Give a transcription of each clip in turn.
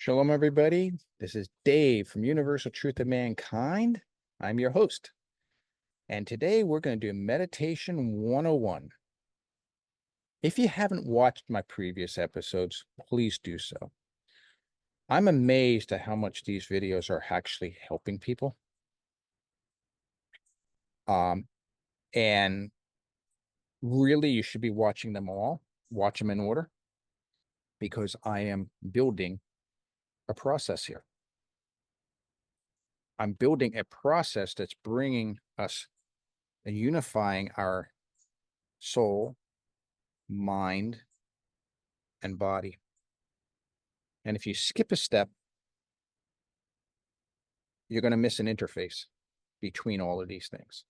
Shalom, everybody. This is Dave from Universal Truth of Mankind. I'm your host. And today we're going to do Meditation 101. If you haven't watched my previous episodes, please do so. I'm amazed at how much these videos are actually helping people. And really, you should be watching them all. Watch them in order, because I am building a process here. I'm building a process that's bringing us and unifying our soul, mind, and body. And if you skip a step, you're going to miss an interface between all of these things.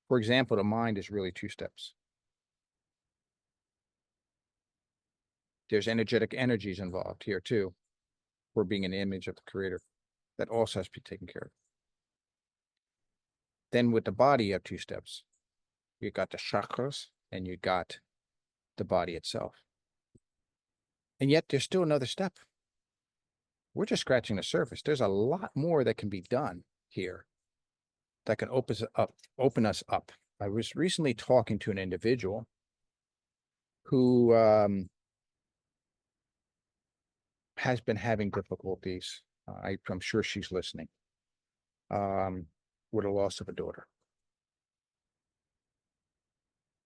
For example, the mind is really two steps. There's energetic energies involved here too, for being an image of the creator. That also has to be taken care of. Then with the body, you have two steps. You got the chakras and you got the body itself. And yet there's still another step. We're just scratching the surface. There's a lot more that can be done here that can open us up. I was recently talking to an individual who has been having difficulties. I'm sure she's listening, with the loss of a daughter.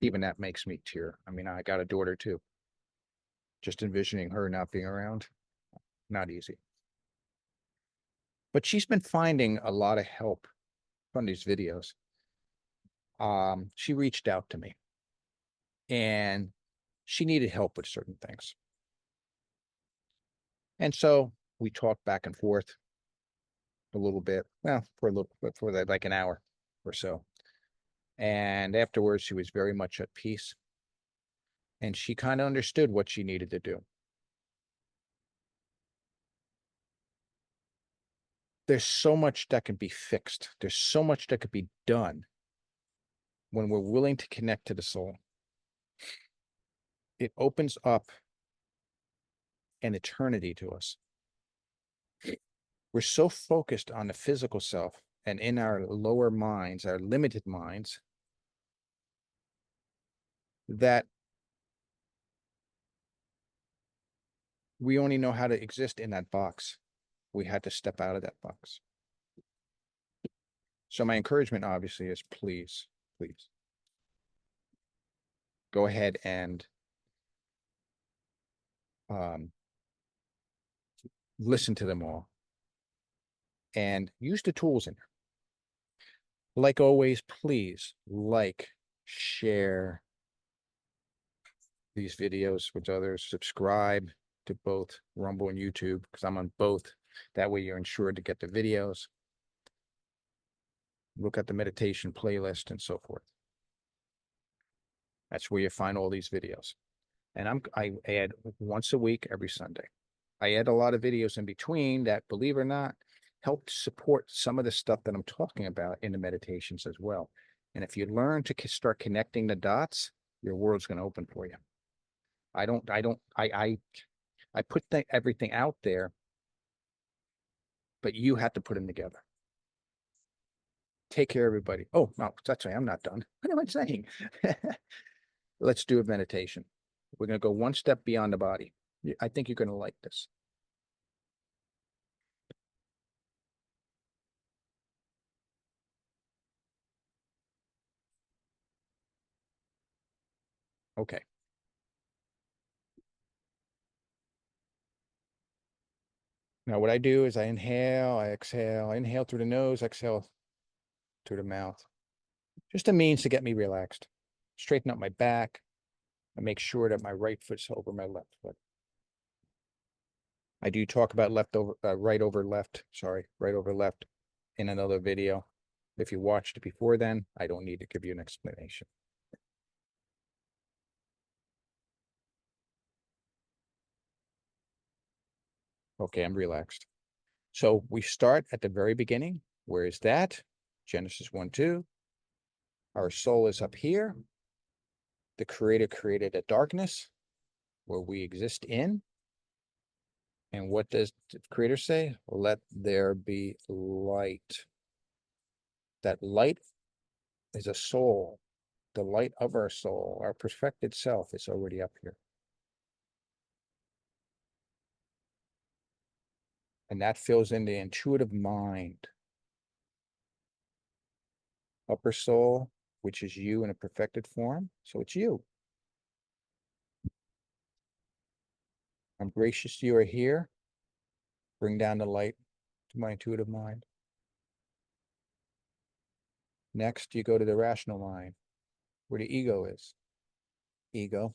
Even that makes me tear. I mean, I got a daughter too. Just envisioning her not being around, not easy. But she's been finding a lot of help from these videos. She reached out to me and she needed help with certain things. And so we talked back and forth a little bit. Well, for like an hour or so. And afterwards, she was very much at peace. And she kind of understood what she needed to do. There's so much that can be fixed. There's so much that could be done when we're willing to connect to the soul. It opens up an eternity to us. We're so focused on the physical self and in our lower minds, our limited minds, that we only know how to exist in that box. We had to step out of that box. So my encouragement, obviously, is please go ahead and listen to them all and use the tools in there. Like always, please like, share these videos with others, subscribe to both Rumble and YouTube, because I'm on both. That way you're ensured to get the videos. Look at the meditation playlist and so forth. That's where you find all these videos. And I add once a week, every Sunday. I add a lot of videos in between that, believe it or not, help support some of the stuff that I'm talking about in the meditations as well. And if you learn to start connecting the dots, your world's going to open for you. I put everything out there, but you have to put them together. Take care, everybody. Oh, no, that's right. I'm not done. What am I saying? Let's do a meditation. We're going to go one step beyond the body. I think you're going to like this. Okay. Now, what I do is I inhale, I exhale, I inhale through the nose, exhale through the mouth. Just a means to get me relaxed. Straighten up my back and make sure that my right foot's over my left foot. I do talk about right over left in another video. If you watched it before then, I don't need to give you an explanation. Okay, I'm relaxed. So we start at the very beginning. Where is that? Genesis 1:2. Our soul is up here. The Creator created a darkness where we exist in. And what does the Creator say? Let there be light. That light is a soul. The light of our soul, our perfected self, is already up here. And that fills in the intuitive mind. Upper soul, which is you in a perfected form. So it's you. I'm gracious you are here. Bring down the light to my intuitive mind. Next, you go to the rational mind, where the ego is. Ego.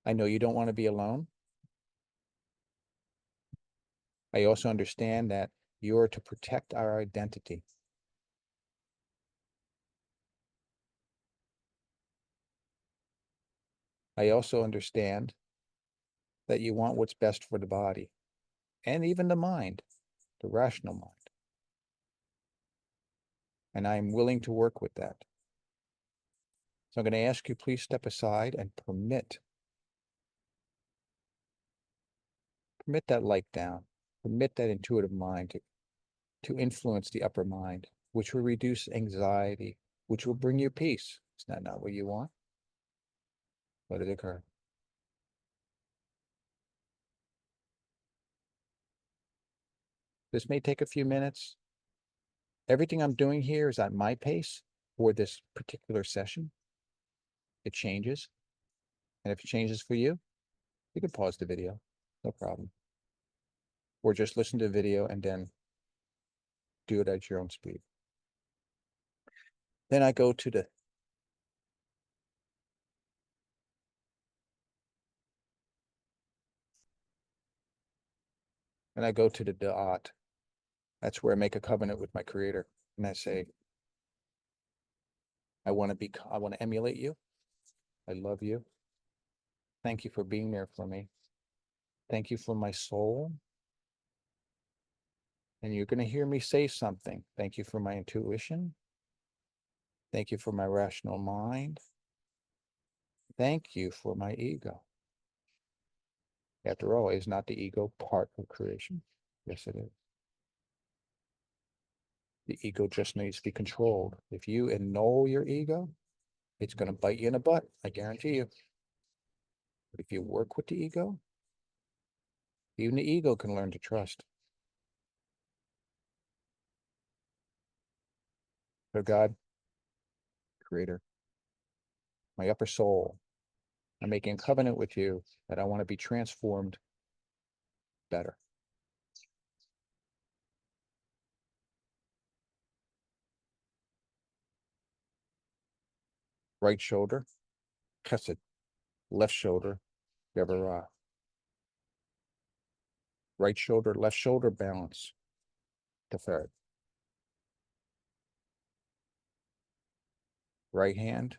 I know you don't want to be alone. I also understand that you're to protect our identity. I also understand that you want what's best for the body and even the mind, the rational mind. And I'm willing to work with that. So I'm going to ask you, please step aside and permit that light down, permit that intuitive mind to influence the upper mind, which will reduce anxiety, which will bring you peace. Is that not what you want? Let it occur. This may take a few minutes. Everything I'm doing here is at my pace for this particular session. It changes. And if it changes for you, you can pause the video, no problem. Or just listen to the video and then do it at your own speed. Then I go to the da'at. That's where I make a covenant with my creator. And I say, I want to emulate you. I love you. Thank you for being there for me. Thank you for my soul. And you're going to hear me say something. Thank you for my intuition. Thank you for my rational mind. Thank you for my ego. After all, is not the ego part of creation? Yes, it is. The ego just needs to be controlled. If you annul your ego, it's going to bite you in the butt. I guarantee you. But if you work with the ego, even the ego can learn to trust. So God, creator, my upper soul, I'm making a covenant with you that I want to be transformed better. Right shoulder, chesed. Left shoulder, geburah. Right shoulder, left shoulder balance, tiferet. Right hand,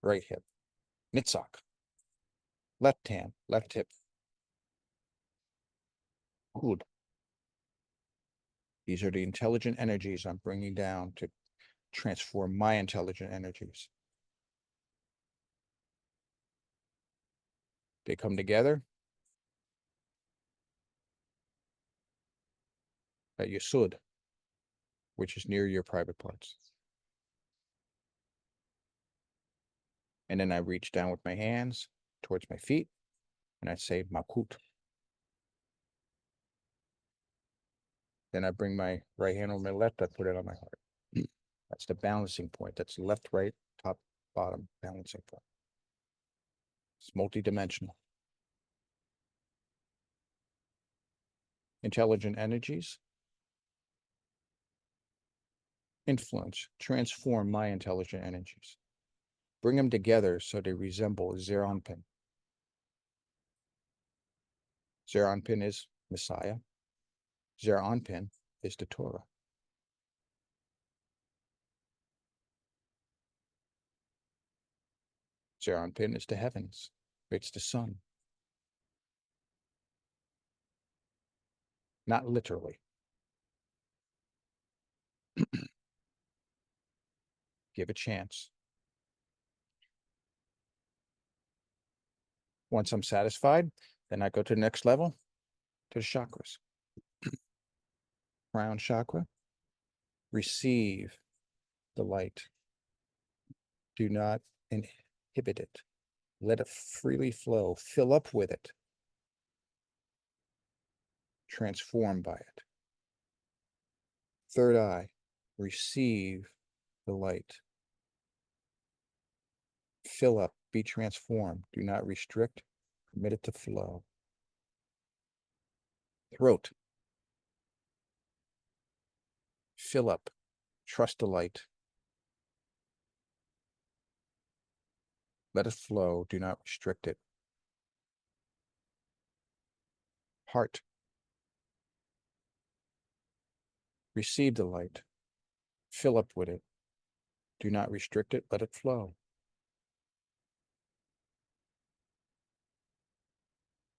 right hip, nitzak. Left hand, left hip, hud. These are the intelligent energies I'm bringing down to transform my intelligent energies. They come together at Yesud, which is near your private parts. And then I reach down with my hands towards my feet, and I say Makut. Then I bring my right hand on my left, I put it on my heart. That's the balancing point. That's left, right, top, bottom balancing point. It's multidimensional. Intelligent energies influence, transform my intelligent energies. Bring them together so they resemble a Zeranpin. Zeranpin is Messiah. Zeranpin is the Torah. Zeranpin is the heavens. It's the sun. Not literally. Give a chance. Once I'm satisfied, then I go to the next level, to the chakras. Crown chakra, receive the light. Do not inhibit it. Let it freely flow. Fill up with it. Transform by it. Third eye, receive the light. Fill up, be transformed. Do not restrict. Permit it to flow. Throat, fill up. Trust the light. Let it flow. Do not restrict it. Heart, receive the light. Fill up with it. Do not restrict it. Let it flow.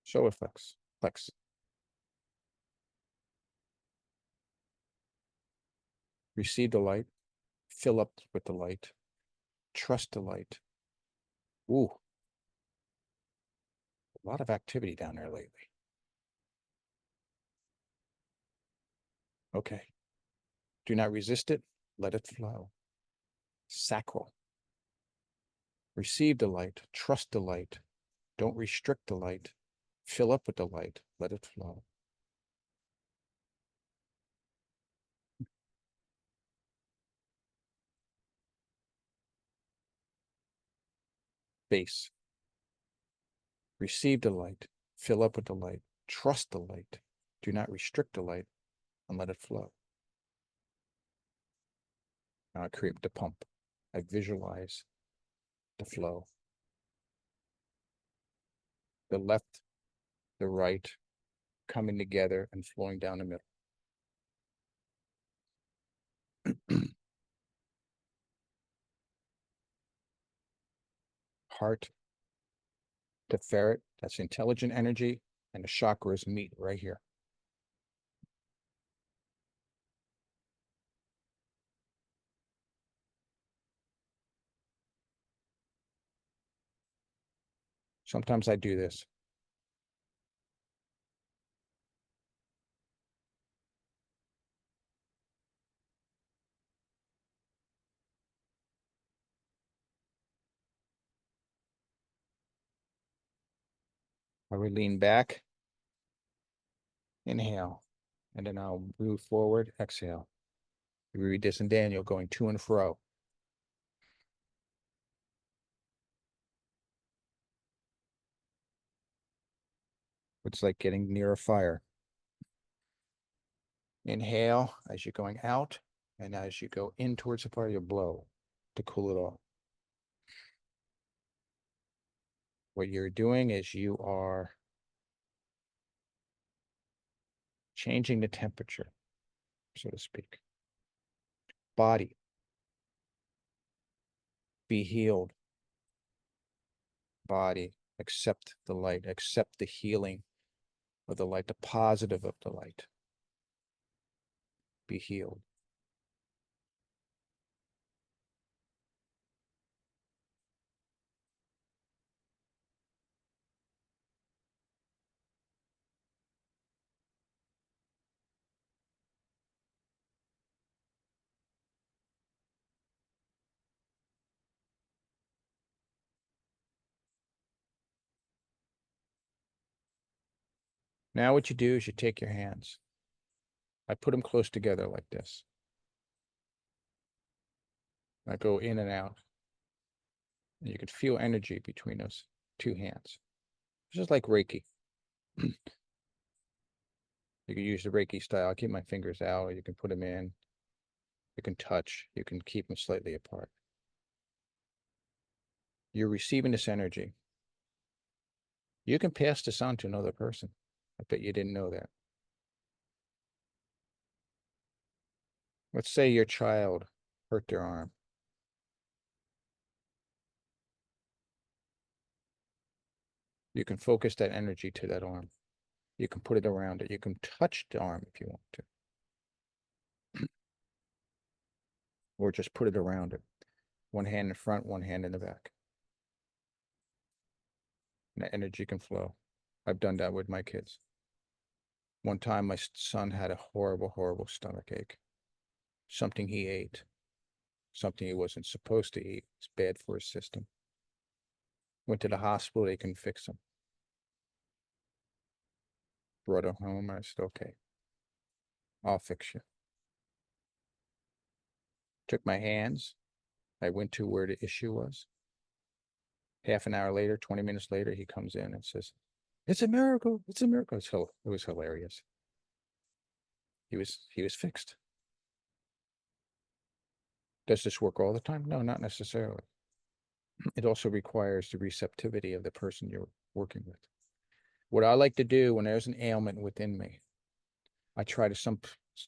Solar plex. Receive the light. Fill up with the light. Trust the light. Ooh, a lot of activity down there lately. Okay. Do not resist it. Let it flow. Sacral. Receive the light. Trust the light. Don't restrict the light. Fill up with the light. Let it flow. Base. Receive the light. Fill up with the light. Trust the light. Do not restrict the light and let it flow. Now I create the pump. I visualize the flow. The left, the right, coming together and flowing down the middle. Heart to ferret, that's intelligent energy, and the chakras meet right here. Sometimes I do this. I will lean back, inhale, and then I'll move forward, exhale. You read this in Daniel, going to and fro. It's like getting near a fire. Inhale as you're going out, and as you go in towards the fire, you blow to cool it off. What you're doing is you are changing the temperature, so to speak. Body, be healed. Body, accept the light, accept the healing of the light, the positive of the light. Be healed. Now what you do is you take your hands. I put them close together like this. I go in and out. And you can feel energy between those two hands. It's just like Reiki. You can use the Reiki style. I keep my fingers out. You can put them in. You can touch. You can keep them slightly apart. You're receiving this energy. You can pass this on to another person. I bet you didn't know that. Let's say your child hurt their arm. You can focus that energy to that arm. You can put it around it. You can touch the arm if you want to. Or just put it around it. One hand in front, one hand in the back. and the energy can flow. I've done that with my kids. One time, my son had a horrible, horrible stomach ache. Something he ate, something he wasn't supposed to eat. It's bad for his system. Went to the hospital, they couldn't fix him. Brought him home, and I said, okay, I'll fix you. Took my hands. I went to where the issue was. Half an hour later, 20 minutes later, he comes in and says, it's a miracle. It's a miracle. It was hilarious. He was fixed. Does this work all the time? No, not necessarily. It also requires the receptivity of the person you're working with. What I like to do when there's an ailment within me, I try to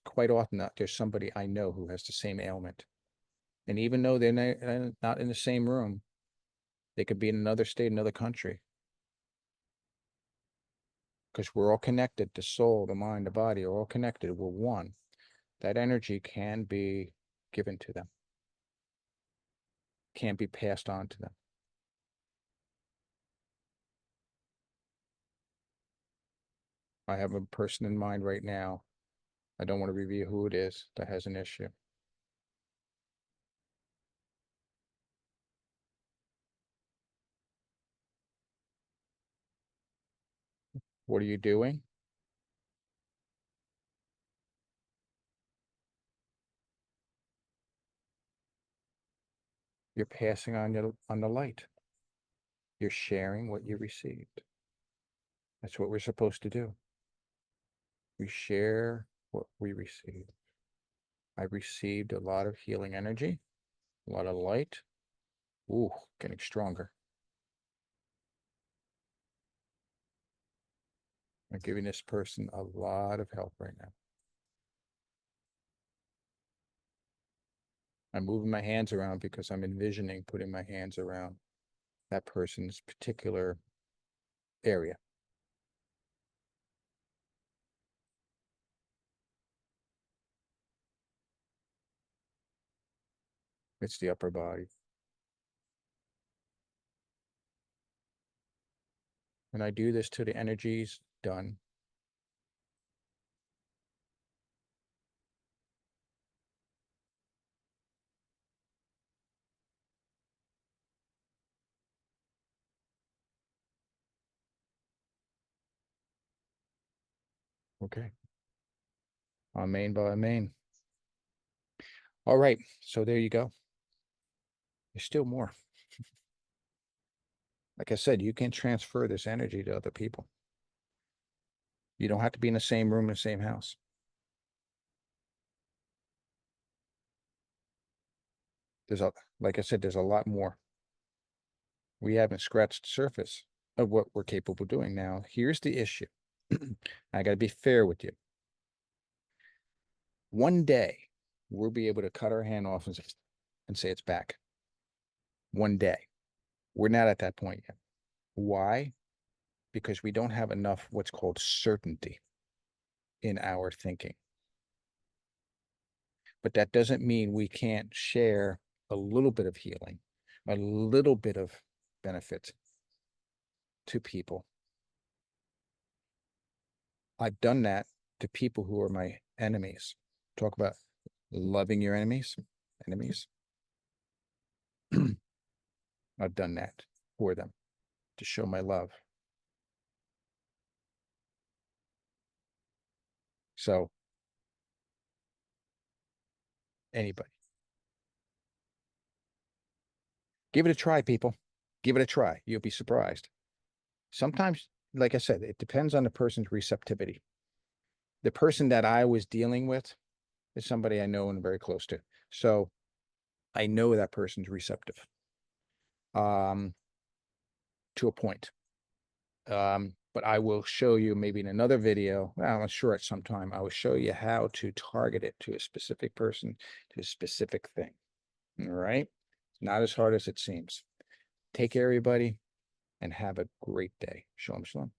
quite often there's somebody I know who has the same ailment. And even though they're not in the same room, they could be in another state, another country. Because we're all connected. The soul, the mind, the body are all connected. We're one. That energy can be given to them, can be passed on to them. I have a person in mind right now. I don't want to reveal who it is that has an issue. What are you doing? You're passing on the light. You're sharing what you received. That's what we're supposed to do. We share what we receive. I received a lot of healing energy, a lot of light. Ooh, getting stronger. I'm giving this person a lot of help right now. I'm moving my hands around because I'm envisioning putting my hands around that person's particular area. It's the upper body. And I do this till the energy's done. Okay. Amen by amen. All right. So there you go. There's still more. Like I said, you can transfer this energy to other people. You don't have to be in the same room in the same house. Like I said, there's a lot more. We haven't scratched the surface of what we're capable of doing. Now, here's the issue. I got to be fair with you. One day, we'll be able to cut our hand off and say it's back. One day. We're not at that point yet. Why? Because we don't have enough what's called certainty in our thinking. But that doesn't mean we can't share a little bit of healing, a little bit of benefit to people. I've done that to people who are my enemies. Talk about loving your enemies. I've done that for them to show my love. So anybody, give it a try, people. Give it a try. You'll be surprised. Sometimes, like I said, it depends on the person's receptivity. The person that I was dealing with is somebody I know and very close to. So I know that person's receptive to a point. But I will show you maybe in another video, well, I'm sure at some time, I will show you how to target it to a specific person, to a specific thing. All right? Not as hard as it seems. Take care, everybody, and have a great day. Shalom, shalom.